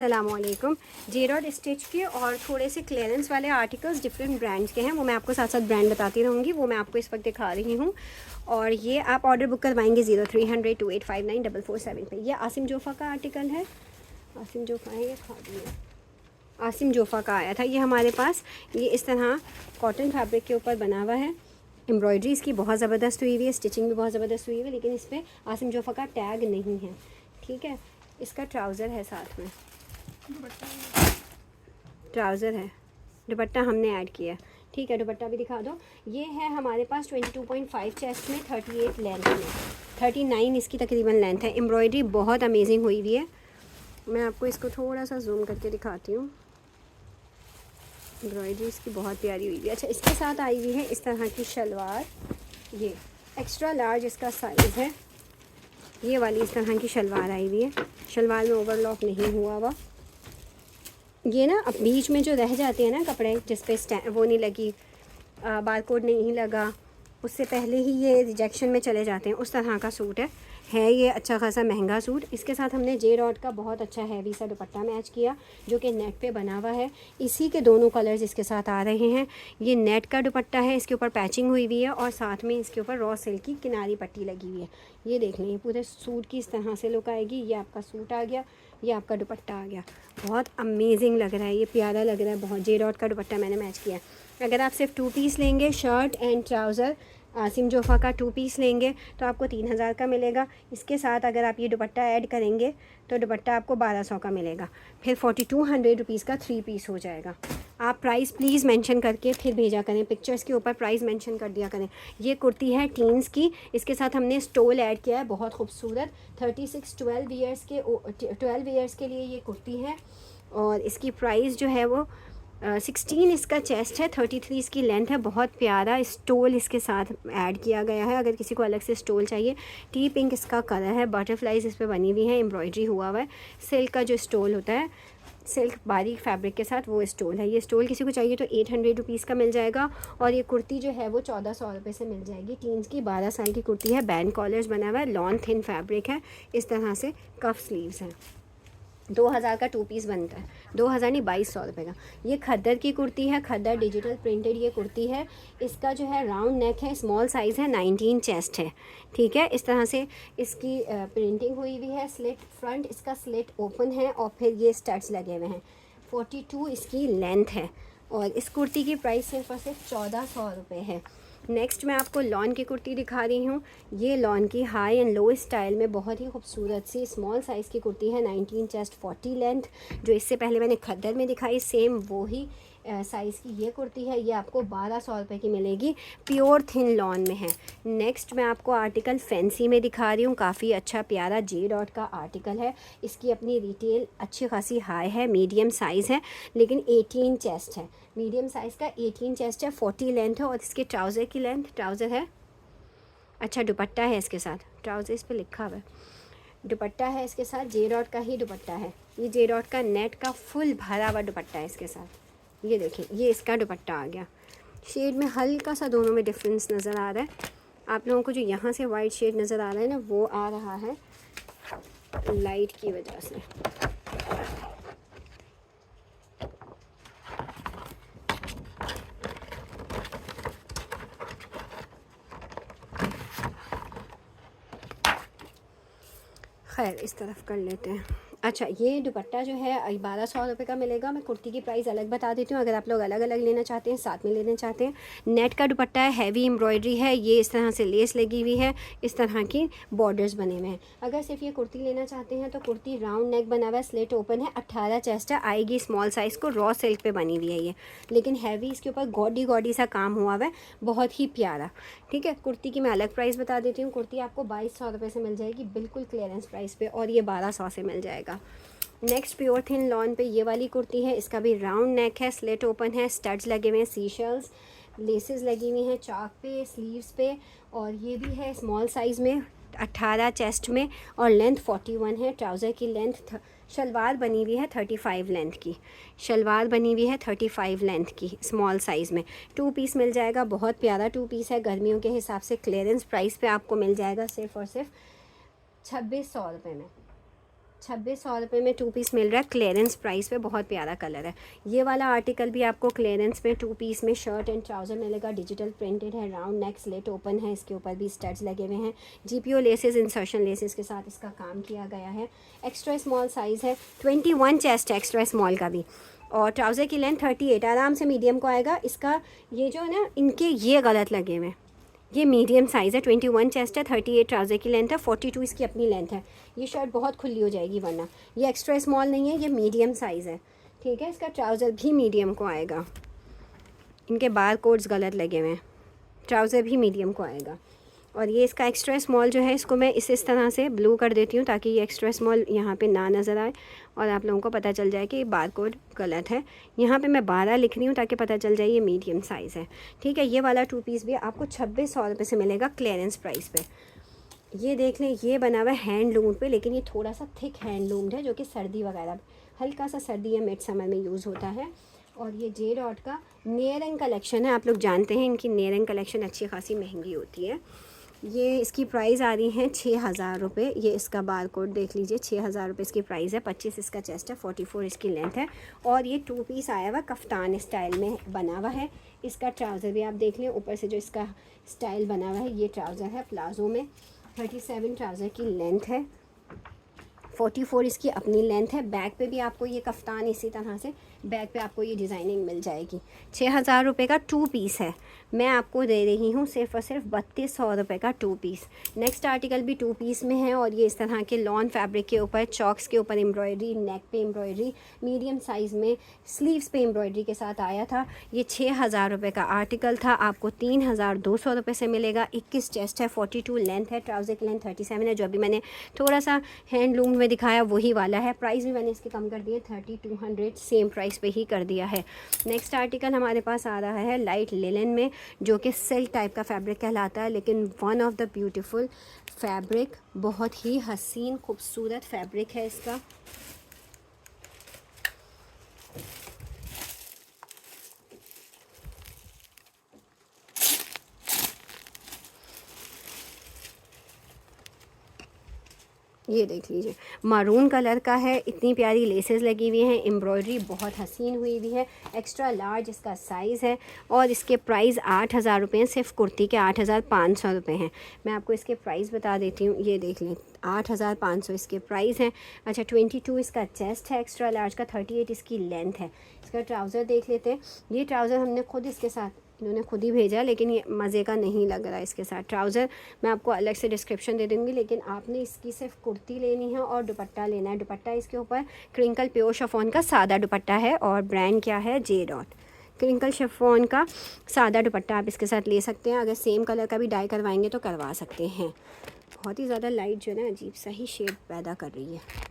अस्सलामुअलैकुम। J dot stitch के और थोड़े से क्लियरेंस वाले आर्टिकल्स डिफरेंट ब्रांड्स के हैं, वो मैं आपको साथ साथ ब्रांड बताती रहूँगी। वो मैं आपको इस वक्त दिखा रही हूँ। और ये आप ऑर्डर बुक करवाएंगे 030028594447 पे। ये आसिम जोफ़ा का आर्टिकल है। आसिम जोफ़ा है, ये खादी है। आसिम जोफ़ा का आया था ये हमारे पास। ये इस तरह कॉटन फैब्रिक के ऊपर बना हुआ है। एम्ब्रॉयडरी इसकी बहुत ज़बरदस्त हुई हुई है, स्टिचिंग भी बहुत ज़बरदस्त हुई हुई है, लेकिन इस पर आसिम जोफ़ा का टैग नहीं है। ठीक है, इसका ट्राउज़र है, साथ में ट्राउज़र है, दुपट्टा हमने ऐड किया। ठीक है, दुपट्टा भी दिखा दो। ये है हमारे पास 22.5 चेस्ट में, 38 लेंथ में, 39 इसकी तकरीबन लेंथ है। एम्ब्रॉयडरी बहुत अमेजिंग हुई हुई है। मैं आपको इसको थोड़ा सा जूम करके दिखाती हूँ। एम्ब्रॉयडरी इसकी बहुत प्यारी हुई हुई है। अच्छा, इसके साथ आई हुई है इस तरह की शलवार। ये एक्स्ट्रा लार्ज इसका साइज़ है। ये वाली इस तरह की शलवार आई हुई है। शलवार में ओवरलॉक नहीं हुआ हुआ। ये ना अब बीच में जो रह जाते हैं ना कपड़े, जिस पे वो नहीं लगी, बारकोड नहीं लगा, उससे पहले ही ये रिजेक्शन में चले जाते हैं, उस तरह का सूट है ये। अच्छा खासा महंगा सूट। इसके साथ हमने जे डॉट का बहुत अच्छा हैवी सा दुपट्टा मैच किया, जो कि नेट पे बना हुआ है। इसी के दोनों कलर्स इसके साथ आ रहे हैं। ये नेट का दुपट्टा है, इसके ऊपर पैचिंग हुई हुई है, और साथ में इसके ऊपर रॉ सिल्क की किनारी पट्टी लगी हुई है। ये देख लें, ये पूरे सूट की इस तरह से लुक आएगी। ये आपका सूट आ गया, ये आपका दुपट्टा आ गया। बहुत अमेजिंग लग रहा है, ये प्यारा लग रहा है बहुत। जे डॉट का दुपट्टा मैंने मैच किया है। अगर आप सिर्फ 2 पीस लेंगे, shirt and trouser Asim Jofa का 2 पीस लेंगे, तो आपको 3000 का मिलेगा। इसके साथ अगर आप ये दुपट्टा ऐड करेंगे तो दुपट्टा आपको 1200 का मिलेगा। फिर 4200 रुपीज़ का 3 पीस हो जाएगा। आप प्राइस प्लीज़ मेंशन करके फिर भेजा करें, पिक्चर्स के ऊपर प्राइस मेंशन कर दिया करें। ये कुर्ती है टीन्स की, इसके साथ हमने स्टोल ऐड किया है, बहुत खूबसूरत। 12 ईयर्स के लिए ये कुर्ती है। और इसकी प्राइस जो है वो 16 इसका चेस्ट है, 33 इसकी लेंथ है। बहुत प्यारा स्टोल इसके साथ ऐड किया गया है। अगर किसी को अलग से स्टोल चाहिए, टी पिंक इसका कलर है, बटरफ्लाइज इस पर बनी हुई है, एम्ब्रॉयडरी हुआ हुआ है। सिल्क का जो स्टोल होता है, सिल्क बारीक फैब्रिक के साथ, वो स्टोल है। ये स्टोल किसी को चाहिए तो 800 रुपीज़ का मिल जाएगा। और ये कुर्ती जो है वो 1400 रुपये से मिल जाएगी। टीन्स की 12 साल की कुर्ती है, बैंड कॉलर्स बना हुआ है, लॉन थिन फैब्रिक है, इस तरह से कफ स्लीव्स हैं। 2000 का 2 पीस बनता है, 2000 नहीं 2200 रुपये का। ये खद्दर की कुर्ती है, खद्दर डिजिटल प्रिंटेड ये कुर्ती है। इसका जो है राउंड नेक है, स्मॉल साइज़ है, 19 चेस्ट है। ठीक है, इस तरह से इसकी प्रिंटिंग हुई हुई है। स्लिट फ्रंट इसका स्लिट ओपन है, और फिर ये स्टड्स लगे हुए हैं। 42 इसकी लेंथ है। और इस कुर्ती की प्राइस सिर्फ और सिर्फ 1400 रुपये है। नेक्स्ट मैं आपको लॉन की कुर्ती दिखा रही हूँ। ये लॉन की हाई एंड लो स्टाइल में बहुत ही खूबसूरत सी स्मॉल साइज़ की कुर्ती है, 19 चेस्ट 40 लेंथ। जो इससे पहले मैंने खद्दर में दिखाई, सेम वो ही साइज़ की ये कुर्ती है। ये आपको 1200 रुपये की मिलेगी, प्योर थिन लॉन में है। नेक्स्ट मैं आपको आर्टिकल फैंसी में दिखा रही हूँ। काफ़ी अच्छा प्यारा जे डॉट का आर्टिकल है। इसकी अपनी रिटेल अच्छी खासी हाई है, मीडियम साइज़ है, लेकिन 18 चेस्ट है। मीडियम साइज़ का 18 चेस्ट है, 40 लेंथ है। और इसके ट्राउज़र की लेंथ, ट्राउज़र है, अच्छा दुपट्टा है इसके साथ, ट्राउज़र इस पर लिखा हुआ है, दुपट्टा है इसके साथ, जे डॉट का ही दुपट्टा है। ये जे डॉट का नेट का फुल भरा हुआ दुपट्टा है इसके साथ। ये देखिए, ये इसका दुपट्टा आ गया। शेड में हल्का सा दोनों में डिफरेंस नज़र आ रहा है। आप लोगों को जो यहाँ से वाइट शेड नज़र आ रहा है ना, वो आ रहा है लाइट की वजह से। खैर, इस तरफ कर लेते हैं। अच्छा, ये दुपट्टा जो है 1200 रुपये का मिलेगा। मैं कुर्ती की प्राइस अलग बता देती हूँ, अगर आप लोग अलग अलग लेना चाहते हैं, साथ में लेना चाहते हैं। नेट का दुपट्टा है, हैवी एम्ब्रॉयडरी है, ये इस तरह से लेस लगी हुई है, इस तरह की बॉर्डर्स बने हुए हैं। अगर सिर्फ ये कुर्ती लेना चाहते हैं तो कुर्ती राउंड नेक बना हुआ है, स्लिट ओपन है, 18 चेस्ट है, आएगी स्मॉल साइज़ को, रॉ सिल्क पे बनी हुई है ये, लेकिन हैवी इसके ऊपर गॉडी गॉडी सा काम हुआ हुआ है, बहुत ही प्यारा। ठीक है, कुर्ती की मैं अलग प्राइस बता देती हूँ। कुर्ती आपको 2200 रुपये से मिल जाएगी, बिल्कुल क्लियरेंस प्राइस पे, और ये 1200 से मिल जाएगा। नेक्स्ट प्योर थिन लॉन पे ये वाली कुर्ती है। इसका भी राउंड नेक है, स्लिट ओपन है, स्टड्स लगे हुए हैं, सीशल्स, लेसेस लगी हुई हैं चाक पे, स्लीव्स पे। और ये भी है स्मॉल साइज़ में, 18 चेस्ट में, और लेंथ 41 है। ट्राउज़र की लेंथ, शलवार बनी हुई है 35 लेंथ की, शलवार बनी हुई है 35 लेंथ की, स्मॉल साइज़ में। 2 पीस मिल जाएगा, बहुत प्यारा 2 पीस है। गर्मियों के हिसाब से क्लियरेंस प्राइस पे आपको मिल जाएगा सिर्फ और सिर्फ 2600 रुपये में। 2600 में 2 पीस मिल रहा है क्लियरेंस प्राइस पे। बहुत प्यारा कलर है। ये वाला आर्टिकल भी आपको क्लियरेंस में 2 पीस में शर्ट एंड ट्राउज़र मिलेगा। डिजिटल प्रिंटेड है, राउंड नेक, स्लिट ओपन है, इसके ऊपर भी स्टड्स लगे हुए हैं। GPO लेसेस, इंसर्शन लेसेस के साथ इसका काम किया गया है। एक्स्ट्रा स्मॉल साइज़ है, 21 चेस्ट है एक्स्ट्रा स्मॉल का भी। और ट्राउज़र की लेंथ 38 आराम से मीडियम को आएगा। इसका ये जो है ना, इनके ये गलत लगे हुए, ये मीडियम साइज़ है। 21 चेस्ट है, 38 ट्राउज़र की लेंथ है, 42 इसकी अपनी लेंथ है। ये शर्ट बहुत खुली हो जाएगी वरना। ये एक्स्ट्रा स्मॉल नहीं है, ये मीडियम साइज़ है, ठीक है। इसका ट्राउज़र भी मीडियम को आएगा। इनके बार कोड्स गलत लगे हुए हैं। ट्राउज़र भी मीडियम को आएगा। और ये इसका एक्स्ट्रा स्मॉल जो है, इसको मैं इस तरह से ब्लू कर देती हूँ ताकि ये एक्स्ट्रा स्मॉल यहाँ पे ना नज़र आए और आप लोगों को पता चल जाए कि बार कोड गलत है। यहाँ पे मैं 12 लिख रही हूँ ताकि पता चल जाए ये मीडियम साइज़ है, ठीक है। ये वाला 2 पीस भी आपको 2600 से मिलेगा क्लियरेंस प्राइस पे। ये देख लें, ये बना हुआ है हैंडलूम पे, लेकिन ये थोड़ा सा थिक हैंडलूम्ड है जो कि सर्दी वगैरह, हल्का सा सर्दी या मिड समर में यूज़ होता है। और ये जे डॉट का नेयरिंग कलेक्शन है। आप लोग जानते हैं इनकी नेयरिंग कलेक्शन अच्छी खासी महंगी होती है। ये इसकी प्राइस आ रही है 6000 रुपये। ये इसका बार कोड देख लीजिए, 6000 रुपये इसकी प्राइस है। 25 इसका चेस्ट है, 44 इसकी लेंथ है। और ये 2 पीस आया हुआ कफ्तान स्टाइल में बना हुआ है। इसका ट्राउज़र भी आप देख लें, ऊपर से जो इसका स्टाइल बना हुआ है, ये ट्राउज़र है प्लाजो में। 37 ट्राउज़र की लेंथ है, 44 इसकी अपनी लेंथ है। बैक पे भी आपको ये कफ्तान इसी तरह से बैक पे आपको ये डिज़ाइनिंग मिल जाएगी। 6000 रुपये का 2 पीस है। मैं आपको दे रही हूँ सिर्फ और सिर्फ 3200 रुपये का 2 पीस। नेक्स्ट आर्टिकल भी 2 पीस में है और ये इस तरह के लॉन फैब्रिक के ऊपर चॉक्स के ऊपर एम्ब्रॉयडरी, नेक पे एम्ब्रॉयडरी, मीडियम साइज़ में स्लीव्स पे एम्ब्रॉयडरी के साथ आया था। ये 6000 रुपये का आर्टिकल था, आपको 3200 रुपये से मिलेगा। 21 चेस्ट है, 42 लेंथ है, ट्राउज़र की लेंथ 37 है। जो अभी मैंने थोड़ा सा हैंडलूम में दिखाया वही वाला है। प्राइस भी मैंने इसके कम कर दिए, 3200 सेम प्राइस पे ही कर दिया है। नेक्स्ट आर्टिकल हमारे पास आ रहा है लाइट लिनन में, जो कि सिल्क टाइप का फैब्रिक कहलाता है, लेकिन one of the beautiful fabric, बहुत ही हसीन खूबसूरत फैब्रिक है इसका। ये देख लीजिए, मारून कलर का है, इतनी प्यारी लेसेस लगी हुई हैं, एम्ब्रॉयडरी बहुत हसीन हुई हुई है। एक्स्ट्रा लार्ज इसका साइज़ है और इसके प्राइस 8000 रुपये हैं। सिर्फ कुर्ती के 8500 रुपये हैं। मैं आपको इसके प्राइस बता देती हूँ, ये देख लें, 8500 इसके प्राइस हैं। अच्छा, 22 इसका चेस्ट है एक्स्ट्रा लार्ज का, 38 इसकी लेंथ है। इसका ट्राउज़र देख लेते हैं। ये ट्राउज़र हमने खुद इसके साथ, इन्होंने खुद ही भेजा, लेकिन ये मज़े का नहीं लग रहा है इसके साथ। ट्राउज़र मैं आपको अलग से डिस्क्रिप्शन दे दूँगी, लेकिन आपने इसकी सिर्फ कुर्ती लेनी है और दुपट्टा लेना है। दुपट्टा इसके ऊपर क्रिंकल प्योर शिफॉन का सादा दुपट्टा है और ब्रांड क्या है, जे डॉट। क्रिंकल शिफॉन का सादा दुपट्टा आप इसके साथ ले सकते हैं। अगर सेम कलर का भी डाई करवाएंगे तो करवा सकते हैं। बहुत ही ज़्यादा लाइट जो है ना, अजीब सा ही शेड पैदा कर रही है।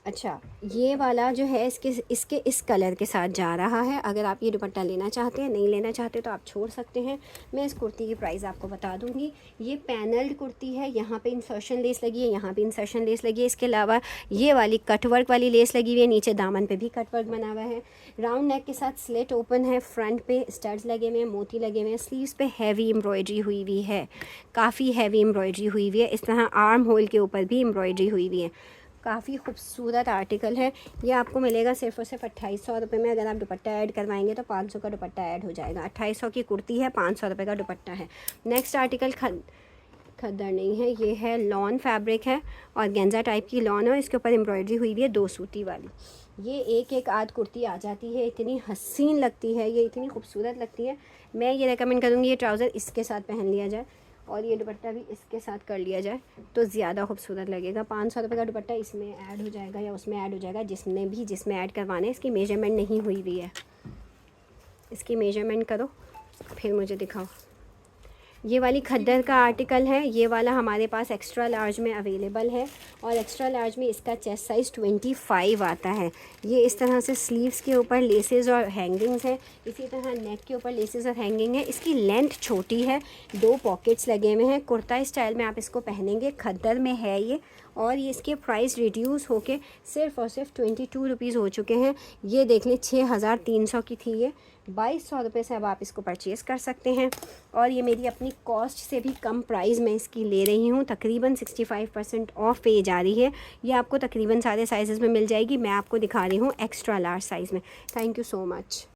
अच्छा, ये वाला जो है इसके इस कलर के साथ जा रहा है। अगर आप ये दुपट्टा लेना चाहते हैं, नहीं लेना चाहते तो आप छोड़ सकते हैं। मैं इस कुर्ती की प्राइस आपको बता दूंगी। ये पैनल्ड कुर्ती है, यहाँ पे इंसर्शन लेस लगी है, यहाँ पे इंसर्शन लेस लगी है। इसके अलावा ये वाली कटवर्क वाली लेस लगी हुई है, नीचे दामन पे भी कटवर्क बना हुआ है। राउंड नेक के साथ स्लिट ओपन है, फ्रंट पे स्टड्स लगे हुए हैं, मोती लगे हुए हैं। स्लीव्स पे हैवी एम्ब्रॉयडरी हुई हुई है, काफ़ी हैवी एम्ब्रॉयडरी हुई हुई है। इस तरह आर्म होल के ऊपर भी एम्ब्रॉयडरी हुई हुई है। काफ़ी खूबसूरत आर्टिकल है। ये आपको मिलेगा सिर्फ और सिर्फ 2800 रुपये में। अगर आप दुपट्टा ऐड करवाएंगे तो 500 का दुपट्टा ऐड हो जाएगा। 2800 की कुर्ती है, 500 रुपये का दुपट्टा है। नेक्स्ट आर्टिकल खद्दर नहीं है, ये है लॉन फैब्रिक है और गेंजा टाइप की लॉन है। इसके ऊपर एम्ब्रॉयडरी हुई हुई है 2 सूती वाली। ये एक आध कुर्ती आ जाती है, इतनी हसीन लगती है, ये इतनी खूबसूरत लगती है। मैं ये रेकमेंड करूँगी ये ट्राउज़र इसके साथ पहन लिया जाए और ये दुपट्टा भी इसके साथ कर लिया जाए तो ज़्यादा खूबसूरत लगेगा। 500 रुपये का दुपट्टा इसमें ऐड हो जाएगा या उसमें ऐड हो जाएगा, जिसमें ऐड करवाना है। इसकी मेजरमेंट नहीं हुई हुई है, इसकी मेजरमेंट करो फिर मुझे दिखाओ। ये वाली खद्दर का आर्टिकल है, ये वाला हमारे पास एक्स्ट्रा लार्ज में अवेलेबल है और एक्स्ट्रा लार्ज में इसका चेस्ट साइज़ 25 आता है। ये इस तरह से स्लीव्स के ऊपर लेसेस और हैंगिंग्स है, इसी तरह नेक के ऊपर लेसेस और हैंगिंग है। इसकी लेंथ छोटी है, 2 पॉकेट्स लगे हुए हैं। कुर्ता स्टाइल में आप इसको पहनेंगे, खद्दर में है ये। और ये इसके प्राइस रिड्यूस होके सिर्फ और सिर्फ 22 रुपीज़ हो चुके हैं। ये देख लें, 6300 की थी ये, 2200 रुपये से अब आप इसको परचेज़ कर सकते हैं। और ये मेरी अपनी कॉस्ट से भी कम प्राइस में इसकी ले रही हूँ, तकरीबन 65% ऑफ पे जा रही है। ये आपको तकरीबन सारे साइज़ में मिल जाएगी। मैं आपको दिखा रही हूँ एक्स्ट्रा लार्ज साइज़ में। Thank you so much.